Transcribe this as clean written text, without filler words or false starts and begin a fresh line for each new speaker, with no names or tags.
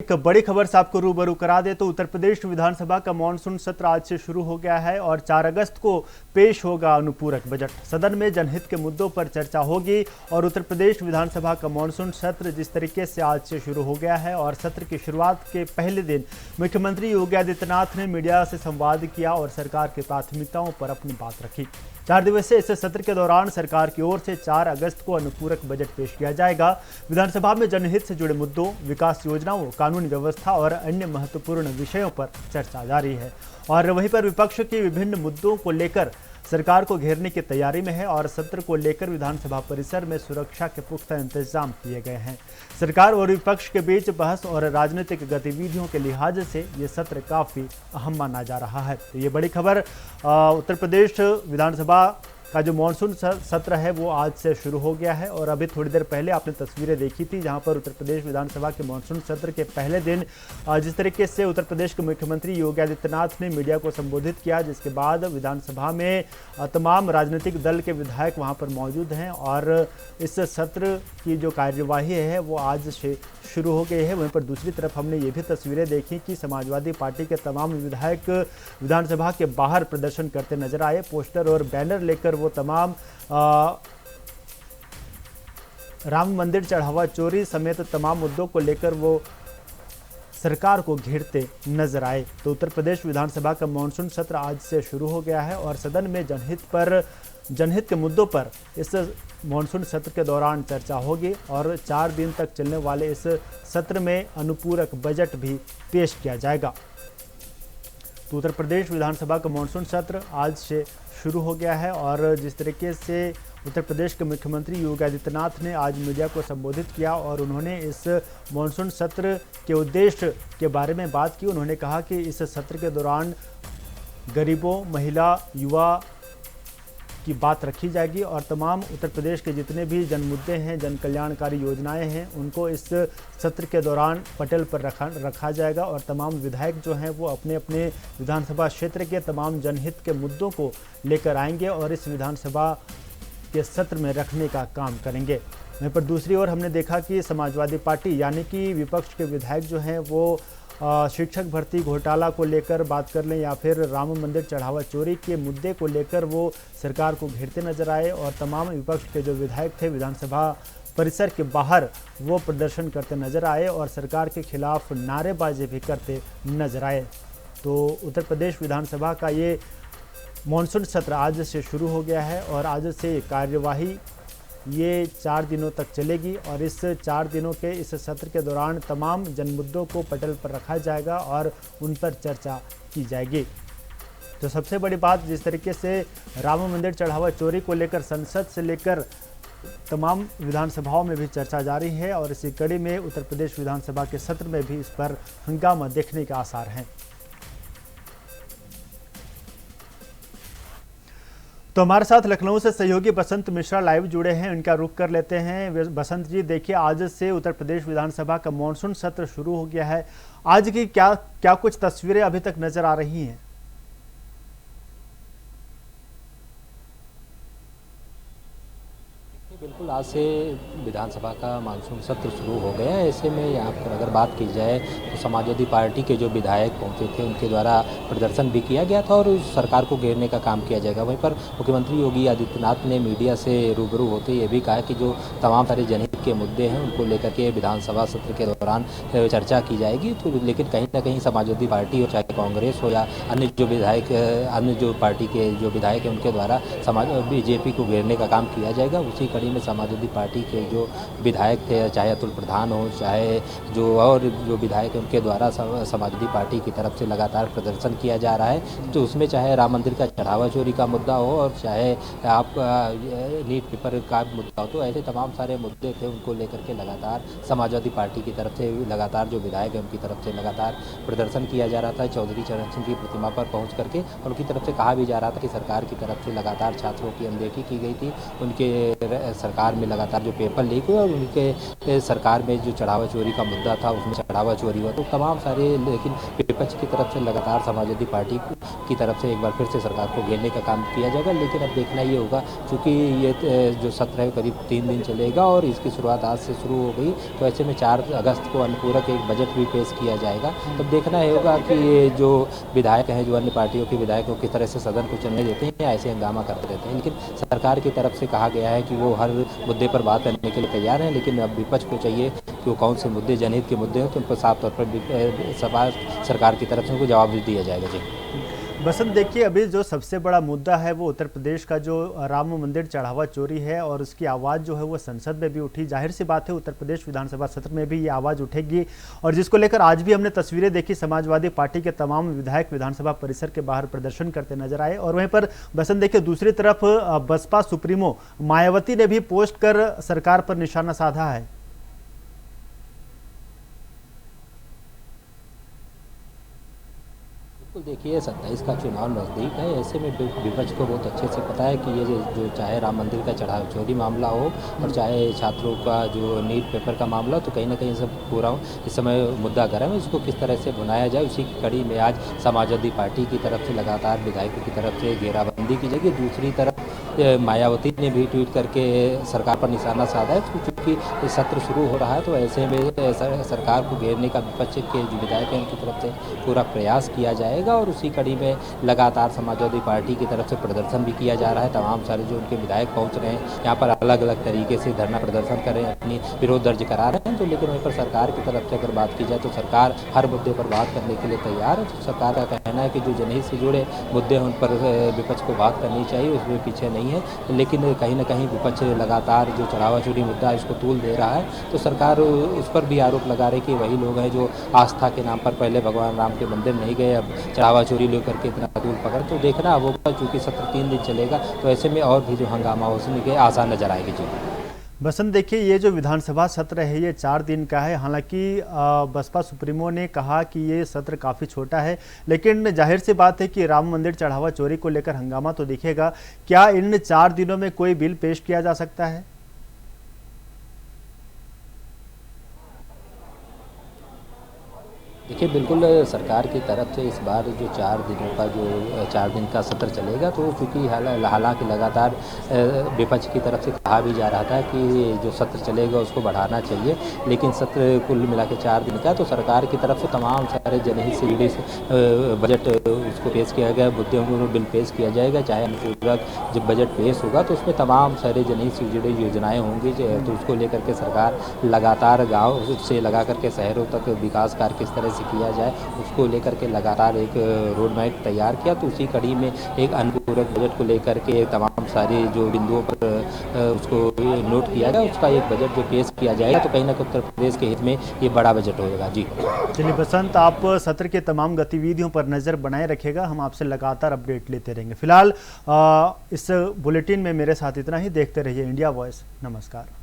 एक बड़ी खबर से आपको रूबरू करा दे तो उत्तर प्रदेश विधानसभा का मानसून सत्र आज से शुरू हो गया है और 4 अगस्त को पेश होगा अनुपूरक बजट। सदन में जनहित के मुद्दों पर चर्चा होगी और उत्तर प्रदेश विधानसभा का मानसून सत्र जिस तरीके से आज से शुरू हो गया है और सत्र की शुरुआत के पहले दिन मुख्यमंत्री योगी आदित्यनाथ ने मीडिया से संवाद किया और सरकार की प्राथमिकताओं पर अपनी बात रखी। 4 दिवसीय इस सत्र के दौरान सरकार की ओर से 4 अगस्त को अनुपूरक बजट पेश किया जाएगा। विधानसभा में जनहित से जुड़े मुद्दों, विकास योजनाओं, कानूनी व्यवस्था और अन्य महत्वपूर्ण विषयों पर चर्चा जारी है और वहीं पर विपक्ष के विभिन्न मुद्दों को लेकर सरकार को घेरने की तैयारी में है और सत्र को लेकर विधानसभा परिसर में सुरक्षा के पुख्ता इंतजाम किए गए हैं। सरकार और विपक्ष के बीच बहस और राजनीतिक गतिविधियों के लिहाज से ये सत्र काफी अहम माना जा रहा है। तो ये बड़ी खबर उत्तर प्रदेश विधानसभा का जो मानसून सत्र है वो आज से शुरू हो गया है और अभी थोड़ी देर पहले आपने तस्वीरें देखी थी जहां पर उत्तर प्रदेश विधानसभा के मानसून सत्र के पहले दिन जिस तरीके से उत्तर प्रदेश के मुख्यमंत्री योगी आदित्यनाथ ने मीडिया को संबोधित किया, जिसके बाद विधानसभा में तमाम राजनीतिक दल के विधायक वहां पर मौजूद हैं और इस सत्र की जो कार्यवाही है वो आज से शुरू हो गई है। वहीं पर दूसरी तरफ हमने ये भी तस्वीरें देखी कि समाजवादी पार्टी के तमाम विधायक विधानसभा के बाहर प्रदर्शन करते नजर आए। पोस्टर और बैनर लेकर वो तमाम राम मंदिर चढ़ावा चोरी समेत तमाम मुद्दों को लेकर वो सरकार को घेरते नजर आए। तो उत्तर प्रदेश विधानसभा का मानसून सत्र आज से शुरू हो गया है और सदन में जनहित के मुद्दों पर इस मानसून सत्र के दौरान चर्चा होगी और 4 दिन तक चलने वाले इस सत्र में अनुपूरक बजट भी पेश किया जाएगा। तो उत्तर प्रदेश विधानसभा का मानसून सत्र आज से शुरू हो गया है और जिस तरीके से उत्तर प्रदेश के मुख्यमंत्री योगी आदित्यनाथ ने आज मीडिया को संबोधित किया और उन्होंने इस मानसून सत्र के उद्देश्य के बारे में बात की। उन्होंने कहा कि इस सत्र के दौरान गरीबों, महिला, युवा की बात रखी जाएगी और तमाम उत्तर प्रदेश के जितने भी जन मुद्दे हैं, जन कल्याणकारी योजनाएं हैं, उनको इस सत्र के दौरान पटल पर रखा जाएगा और तमाम विधायक जो हैं वो अपने अपने विधानसभा क्षेत्र के तमाम जनहित के मुद्दों को लेकर आएंगे और इस विधानसभा के सत्र में रखने का काम करेंगे। वहीं पर दूसरी ओर हमने देखा कि समाजवादी पार्टी यानी कि विपक्ष के विधायक जो हैं वो शिक्षक भर्ती घोटाला को लेकर बात कर लें या फिर राम मंदिर चढ़ावा चोरी के मुद्दे को लेकर वो सरकार को घेरते नजर आए और तमाम विपक्ष के जो विधायक थे विधानसभा परिसर के बाहर वो प्रदर्शन करते नजर आए और सरकार के खिलाफ नारेबाजी भी करते नजर आए। तो उत्तर प्रदेश विधानसभा का ये मानसून सत्र आज से शुरू हो गया है और आज से कार्यवाही ये 4 दिनों तक चलेगी और इस 4 दिनों के इस सत्र के दौरान तमाम जनमुद्दों को पटल पर रखा जाएगा और उन पर चर्चा की जाएगी। तो सबसे बड़ी बात, जिस तरीके से राम मंदिर चढ़ावा चोरी को लेकर संसद से लेकर तमाम विधानसभाओं में भी चर्चा जारी है और इसी कड़ी में उत्तर प्रदेश विधानसभा के सत्र में भी इस पर हंगामा देखने के आसार हैं। तो हमारे साथ लखनऊ से सहयोगी बसंत मिश्रा लाइव जुड़े हैं, इनका रुख कर लेते हैं। बसंत जी, देखिए आज से उत्तर प्रदेश विधानसभा का मानसून सत्र शुरू हो गया है। आज की क्या कुछ तस्वीरें अभी तक नजर आ रही हैं?
बिल्कुल, आज से विधानसभा का मानसून सत्र शुरू हो गया है। ऐसे में यहाँ पर अगर बात की जाए तो समाजवादी पार्टी के जो विधायक पहुँचे थे उनके द्वारा प्रदर्शन भी किया गया था और सरकार को घेरने का काम किया जाएगा। वहीं पर मुख्यमंत्री योगी आदित्यनाथ ने मीडिया से रूबरू होते ये भी कहा कि जो तमाम सारे जनहित के मुद्दे हैं उनको लेकर के विधानसभा सत्र के दौरान चर्चा की जाएगी। तो लेकिन कहीं ना कहीं समाजवादी पार्टी हो, चाहे कांग्रेस हो या अन्य जो पार्टी के जो विधायक हैं उनके द्वारा बीजेपी को घेरने का काम किया जाएगा। उसी कड़ी में समाजवादी पार्टी के जो विधायक थे, चाहे अतुल प्रधान हो, चाहे जो विधायक हैं उनके द्वारा समाजवादी पार्टी की तरफ से लगातार प्रदर्शन किया जा रहा है। तो उसमें चाहे राम मंदिर का चढ़ावा चोरी का मुद्दा हो और चाहे आपका नीट पेपर का मुद्दा हो, तो ऐसे तमाम सारे मुद्दे थे उनको लेकर के लगातार समाजवादी पार्टी की तरफ से लगातार जो विधायक हैं उनकी तरफ से लगातार प्रदर्शन किया जा रहा था। चौधरी चरण सिंह की प्रतिमा पर पहुँच करके और उनकी तरफ से कहा भी जा रहा था कि सरकार की तरफ से लगातार छात्रों की अनदेखी की गई थी, उनके सरकार में लगातार जो पेपर लीक हुए और उनके सरकार में जो चढ़ावा चोरी का मुद्दा था उसमें चढ़ावा चोरी हुआ तो तमाम सारे, लेकिन विपक्ष की तरफ से लगातार समाजवादी पार्टी की तरफ से एक बार फिर से सरकार को घेरने का काम किया जाएगा। लेकिन अब देखना ये होगा, चूँकि ये जो सत्र है करीब 3 दिन चलेगा और इसकी शुरुआत आज से शुरू हो गई, तो ऐसे में 4 अगस्त को अनुपूरक एक बजट भी पेश किया जाएगा। तब देखना ये होगा कि ये जो विधायक हैं, जो अन्य पार्टियों के विधायक, किस तरह से सदन को चलने देते हैं या ऐसे हंगामा करते रहते हैं। लेकिन सरकार की तरफ से कहा गया है कि वो हर मुद्दे पर बात करने के लिए तैयार हैं, लेकिन अब विपक्ष को चाहिए कि वो कौन से मुद्दे जनहित के मुद्दे हैं तो उन पर साफ तौर पर सरकार की तरफ से उनको जवाब भी दिया जाएगा। जी
बसंत, देखिए अभी जो सबसे बड़ा मुद्दा है वो उत्तर प्रदेश का जो राम मंदिर चढ़ावा चोरी है, और उसकी आवाज़ जो है वो संसद में भी उठी। जाहिर सी बात है उत्तर प्रदेश विधानसभा सत्र में भी ये आवाज़ उठेगी, और जिसको लेकर आज भी हमने तस्वीरें देखी, समाजवादी पार्टी के तमाम विधायक विधानसभा परिसर के बाहर प्रदर्शन करते नजर आए। और वहीं पर बसंत देखिए दूसरी तरफ बसपा सुप्रीमो मायावती ने भी पोस्ट कर सरकार पर निशाना साधा है।
देखिए 27 का चुनाव नज़दीक है, ऐसे में विपक्ष को बहुत अच्छे से पता है कि ये जो चाहे राम मंदिर का चढ़ावा चोरी मामला हो और चाहे छात्रों का जो नीट पेपर का मामला हो, तो कहीं ना कहीं सब पूरा इस समय मुद्दा गर्म है। इसको किस तरह से भुनाया जाए, उसी की कड़ी में आज समाजवादी पार्टी की तरफ से लगातार विधायकों की तरफ से घेराबंदी की जाएगी। दूसरी तरफ मायावती ने भी ट्वीट करके सरकार पर निशाना साधा है, क्योंकि सत्र शुरू हो रहा है, तो ऐसे में सरकार को घेरने का विपक्ष के जो विधायक हैं उनकी तरफ से पूरा प्रयास किया जाएगा। और उसी कड़ी में लगातार समाजवादी पार्टी की तरफ से प्रदर्शन भी किया जा रहा है। तमाम सारे जो उनके विधायक पहुंच रहे हैं यहाँ पर, अलग अलग तरीके से धरना प्रदर्शन कर रहे हैं, अपनी विरोध दर्ज करा रहे हैं। तो लेकिन वहीं पर सरकार की तरफ से अगर बात की जाए तो सरकार हर मुद्दे पर बात करने के लिए तैयार है। तो सरकार का कहना है कि जो जनहित से जुड़े मुद्दे हैं उन पर विपक्ष को बात करनी चाहिए, उसमें पीछे नहीं है। लेकिन कहीं ना कहीं विपक्ष लगातार जो चढ़ावा चोरी मुद्दा है इसको तूल दे रहा है, तो सरकार उस पर भी आरोप लगा रही कि वही लोग हैं जो आस्था के नाम पर पहले भगवान राम के मंदिर नहीं गए, अब चढ़ावा चोरी लेकर के इतना तूल पकड़। तो देखना अब होगा, चूँकि सत्र 3 दिन चलेगा, तो ऐसे में और भी जो हंगामा होने के आसार नजर आएगी। जी
बसंत, देखिए ये जो विधानसभा सत्र है ये 4 दिन का है। हालांकि बसपा सुप्रीमो ने कहा कि ये सत्र काफ़ी छोटा है, लेकिन जाहिर सी बात है कि राम मंदिर चढ़ावा चोरी को लेकर हंगामा तो दिखेगा। क्या इन 4 दिनों में कोई बिल पेश किया जा सकता है?
देखिए बिल्कुल सरकार की तरफ से इस बार जो 4 दिन का सत्र चलेगा, तो चूँकि हालांकि लगातार विपक्ष की तरफ से कहा भी जा रहा था कि जो सत्र चलेगा उसको बढ़ाना चाहिए, लेकिन सत्र कुल मिला के 4 दिन का, तो सरकार की तरफ से तमाम सारे जनहित से जुड़े बजट उसको पेश किया गया, मुद्दों को बिल पेश किया जाएगा। चाहे अनुपूरक जब बजट पेश होगा तो उसमें तमाम सारे जनहित से जुड़े योजनाएँ होंगी, तो उसको लेकर के सरकार लगातार गाँव से लगा करके शहरों तक विकास कार्य किस तरह किया जाए उसको लेकर के लगातार एक रोड मैप तैयार किया। तो उसी कड़ी में एक अनुपूरक बजट को लेकर के तमाम सारे जो बिंदुओं पर उसको नोट किया गया, उसका एक बजट जो पेश किया जाएगा, तो कहीं ना कहीं उत्तर प्रदेश के हित में ये बड़ा बजट होगा। जी
चलिए बसंत, आप सत्र के तमाम गतिविधियों पर नज़र बनाए रखेगा, हम आपसे लगातार अपडेट लेते रहेंगे। फिलहाल इस बुलेटिन में मेरे साथ इतना ही। देखते रहिए इंडिया वॉइस। नमस्कार।